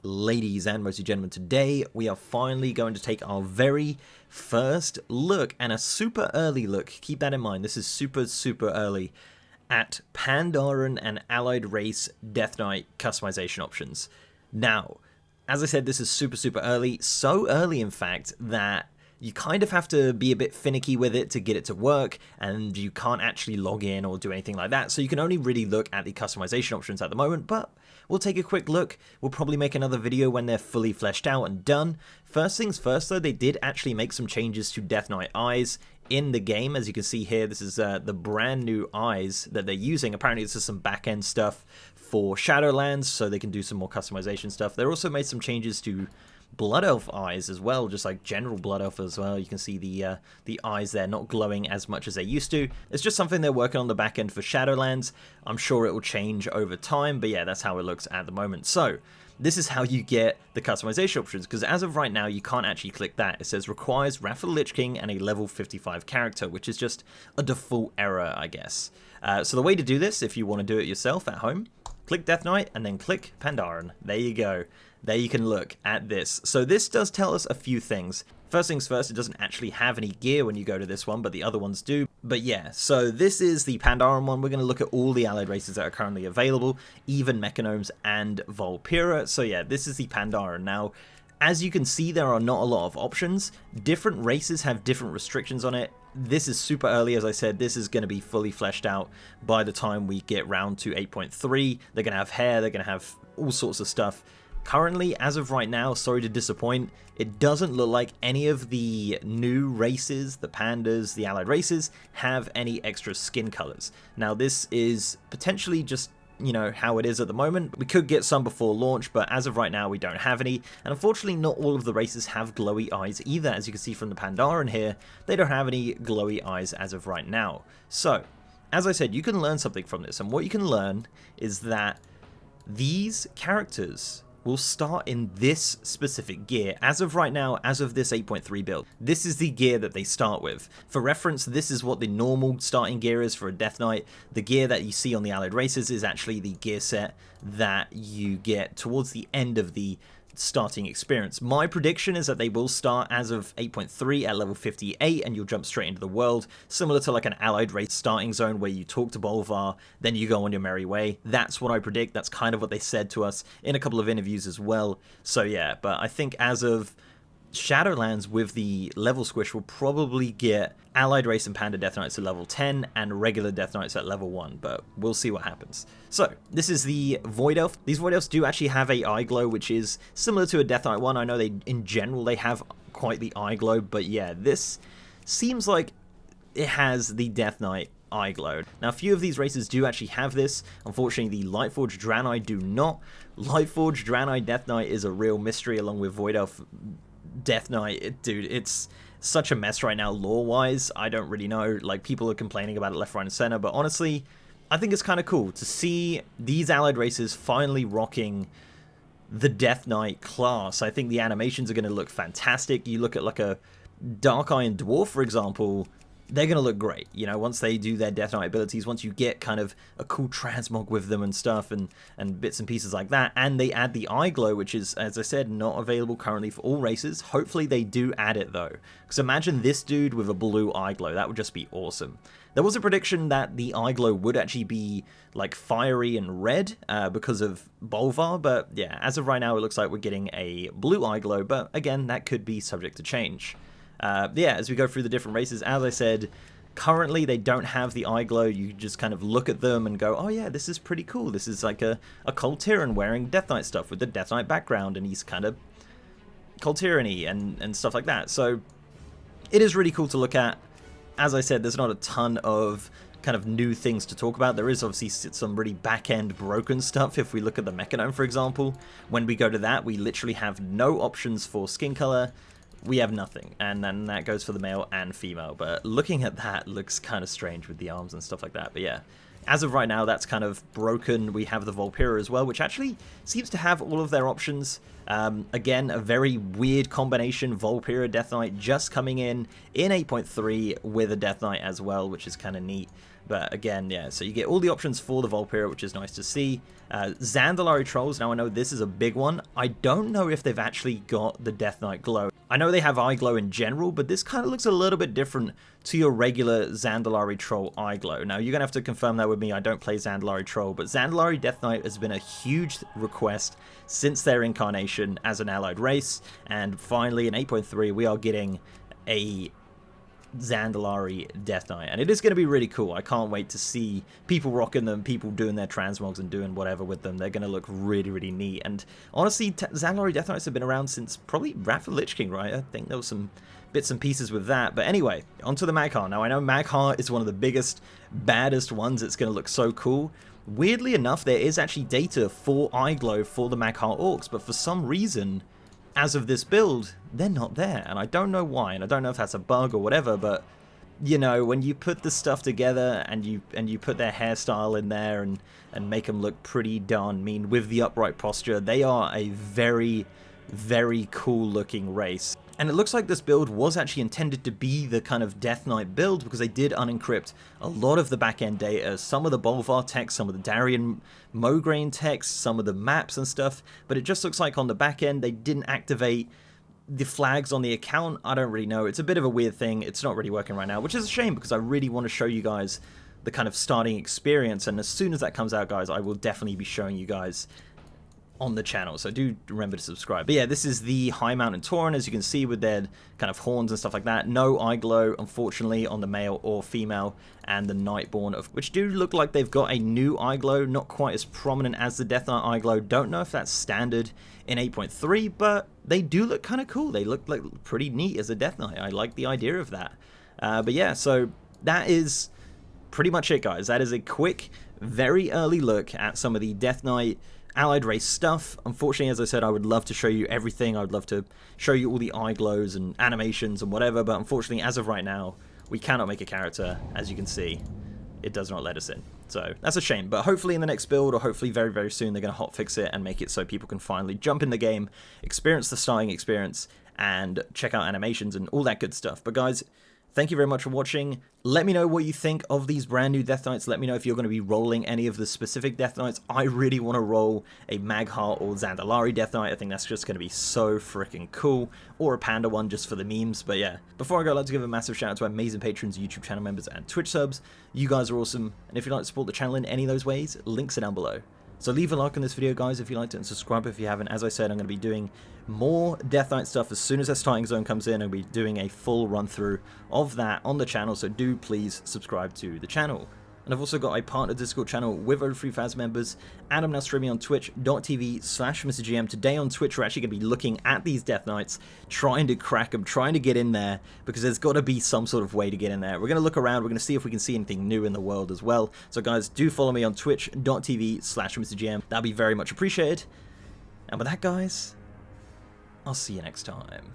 ladies and mostly gentlemen, today we are finally going to take our very first look, and a super early look, keep that in mind, this is super early, at Pandaren and Allied Race Death Knight customization options. Now, as I said, this is super early, so early in fact that you kind of have to be a bit finicky with it to get it to work, and you can't actually log in or do anything like that, so you can only really look at the customization options at the moment, but we'll take a quick look. We'll probably make another video when they're fully fleshed out and done. First things first though, they did actually make some changes to Death Knight eyes in the game. As you can see here, this is the brand new eyes that they're using. Apparently this is some back-end stuff for Shadowlands, so they can do some more customization stuff. They also made some changes to Blood Elf eyes as well, just like general Blood Elf as well. You can see the eyes there not glowing as much as they used to. It's just something they're working on the back end for Shadowlands. I'm sure it will change over time, but yeah, that's how it looks at the moment. So this is how you get the customization options, because as of right now you can't actually click that. It says requires Wrath of the Lich King and a level 55 character, which is just a default error, I guess. So the way to do this, if you want to do it yourself at home, click Death Knight and then click Pandaren. There you go. There you can look at this. So this does tell us a few things. First things first, it doesn't actually have any gear when you go to this one, but the other ones do. But yeah, so this is the Pandaren one. We're going to look at all the allied races that are currently available, even Mechanomes and Volpira. So yeah, this is the Pandaren. Now, as you can see, there are not a lot of options. Different races have different restrictions on it. This is super early, as I said. This is going to be fully fleshed out by the time we get round to 8.3. They're going to have hair, they're going to have all sorts of stuff. Currently, as of right now, sorry to disappoint, it doesn't look like any of the new races, the pandas, the allied races, have any extra skin colors. Now, this is potentially just, you know, how it is at the moment. We could get some before launch, but as of right now, we don't have any. And unfortunately, not all of the races have glowy eyes either. As you can see from the Pandaren here, they don't have any glowy eyes as of right now. So, as I said, you can learn something from this. And what you can learn is that these characters will start in this specific gear. As of right now, as of this 8.3 build, this is the gear that they start with. For reference, this is what the normal starting gear is for a Death Knight. The gear that you see on the allied races is actually the gear set that you get towards the end of the starting experience. My prediction is that they will start as of 8.3 at level 58, and you'll jump straight into the world, similar to like an allied race starting zone where you talk to Bolvar, then you go on your merry way. That's what I predict. That's kind of what they said to us in a couple of interviews as well. So yeah, but I think as of Shadowlands with the level squish, will probably get Allied Race and Panda Death Knights at level 10 and regular Death Knights at level 1, but we'll see what happens. So, this is the Void Elf. These Void Elves do actually have a eye glow, which is similar to a Death Knight one. I know they, in general, they have quite the eye glow, but yeah, this seems like it has the Death Knight eye glow. Now, a few of these races do actually have this. Unfortunately, the Lightforged Draenei do not. Lightforged Draenei Death Knight is a real mystery, along with Void Elf Death Knight. Dude, it's such a mess right now lore-wise. I don't really know. Like, people are complaining about it left, right, and center, but honestly, I think it's kind of cool to see these allied races finally rocking the Death Knight class. I think the animations are going to look fantastic. You look at like a Dark Iron Dwarf, for example, they're going to look great, you know, once they do their Death Knight abilities, once you get kind of a cool transmog with them and stuff, and bits and pieces like that, and they add the eye glow, which is, as I said, not available currently for all races. Hopefully they do add it though, because imagine this dude with a blue eye glow. That would just be awesome. There was a prediction that the eye glow would actually be like fiery and red because of Bolvar, but yeah, as of right now it looks like we're getting a blue eye glow, but again, that could be subject to change. Yeah, as we go through the different races, as I said, currently they don't have the eye glow. You just kind of look at them and go, oh yeah, this is pretty cool. This is like a Cold Tyran wearing Death Knight stuff with the Death Knight background, and he's kind of Cold Tyranny and stuff like that. So it is really cool to look at. As I said, there's not a ton of kind of new things to talk about. There is obviously some really back-end broken stuff. If we look at the Mechanome, for example, when we go to that, we literally have no options for skin color. We have nothing, and then that goes for the male and female, but looking at that looks kind of strange with the arms and stuff like that. But yeah, As of right now, that's kind of broken. We have the Volpira as well, which actually seems to have all of their options. Again, a very weird combination, Volpira Death Knight just coming in 8.3 with a Death Knight as well, which is kind of neat. But again, yeah, so you get all the options for the Volpira, which is nice to see. Zandalari Trolls, now I know this is a big one. I don't know if they've actually got the Death Knight glow. I know they have eye glow in general, but this kind of looks a little bit different to your regular Zandalari Troll eye glow. Now, you're going to have to confirm that with me. I don't play Zandalari Troll, but Zandalari Death Knight has been a huge request since their incarnation as an allied race. And finally, in 8.3, we are getting a Zandalari Death Knight, and it is going to be really cool. I can't wait to see people rocking them, people doing their transmogs and doing whatever with them. They're going to look really, really neat. And honestly, Zandalari Death Knights have been around since probably Wrath of the Lich King, right? I think there was some bits and pieces with that. But anyway, onto the Mag'har. Now, I know Mag'har is one of the biggest, baddest ones. It's going to look so cool. Weirdly enough, there is actually data for eye glow for the Mag'har Orcs, but for some reason, as of this build, they're not there, and I don't know why, and I don't know if that's a bug or whatever, but, you know, when you put the stuff together and you put their hairstyle in there and make them look pretty darn mean with the upright posture, they are a very, very cool looking race. And it looks like this build was actually intended to be the kind of Death Knight build, because they did unencrypt a lot of the back-end data, some of the Bolvar text, some of the Darien Mograine text, some of the maps and stuff, but it just looks like on the back end they didn't activate the flags on the account. I don't really know. It's a bit of a weird thing. It's not really working right now, which is a shame, because I really want to show you guys the kind of starting experience, and as soon as that comes out, guys, I will definitely be showing you guys on the channel, so do remember to subscribe. But yeah, this is the High Mountain Tauren, as you can see, with their kind of horns and stuff like that. No eye glow, unfortunately, on the male or female, and the Nightborn, which do look like they've got a new eye glow, not quite as prominent as the Death Knight eye glow. Don't know if that's standard in 8.3, but they do look kind of cool. They look like pretty neat as a Death Knight. I like the idea of that. But yeah, so that is pretty much it, guys. That is a quick, very early look at some of the Death Knight allied race stuff. Unfortunately, as I said, I would love to show you everything. I would love to show you all the eye glows and animations and whatever, but unfortunately, as of right now, we cannot make a character. As you can see, it does not let us in. So that's a shame, but hopefully in the next build, or hopefully very, very soon, they're going to hotfix it and make it so people can finally jump in the game, experience the starting experience, and check out animations and all that good stuff. But guys, thank you very much for watching. Let me know what you think of these brand new Death Knights. Let me know if you're going to be rolling any of the specific Death Knights. I really want to roll a Mag'har or Zandalari Death Knight. I think that's just going to be so freaking cool. Or a Panda one just for the memes. But yeah, before I go, I'd like to give a massive shout out to our amazing patrons, YouTube channel members, and Twitch subs. You guys are awesome. And if you'd like to support the channel in any of those ways, links are down below. So leave a like on this video, guys, if you liked it, and subscribe if you haven't. As I said, I'm going to be doing more Death Knight stuff as soon as their starting zone comes in. I'll be doing a full run-through of that on the channel, so do please subscribe to the channel. And I've also got a partner Discord channel with over 3,000 members, and I'm now streaming on twitch.tv/MrGM. Today on Twitch, we're actually going to be looking at these Death Knights, trying to crack them, trying to get in there, because there's got to be some sort of way to get in there. We're going to look around, we're going to see if we can see anything new in the world as well. So guys, do follow me on twitch.tv/MrGM. That'd be very much appreciated. And with that, guys, I'll see you next time.